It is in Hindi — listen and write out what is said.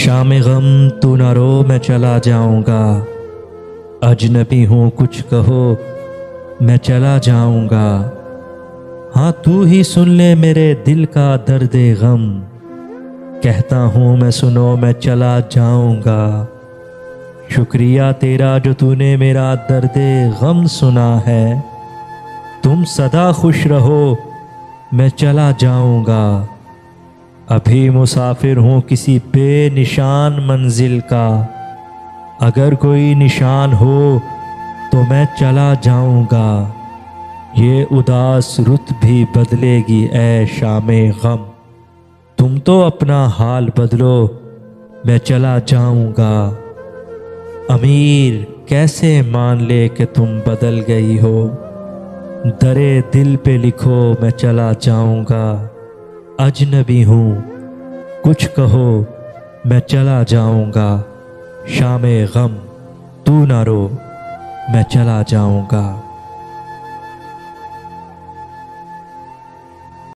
शाम गम तू न रो मैं चला जाऊंगा, अजनबी हूँ कुछ कहो मैं चला जाऊंगा। हाँ तू ही सुन ले मेरे दिल का दर्दे गम, कहता हूँ मैं सुनो मैं चला जाऊंगा। शुक्रिया तेरा जो तूने मेरा दर्दे गम सुना है, तुम सदा खुश रहो मैं चला जाऊंगा। अभी मुसाफिर हूँ किसी बेनिशान मंजिल का, अगर कोई निशान हो तो मैं चला जाऊंगा। ये उदास रुत भी बदलेगी ऐ शामे गम, तुम तो अपना हाल बदलो मैं चला जाऊंगा। अमीर कैसे मान ले कि तुम बदल गई हो, दरे दिल पे लिखो मैं चला जाऊंगा। अजनबी हूँ कुछ कहो मैं चला जाऊंगा। शामे गम तू ना रो मैं चला जाऊंगा।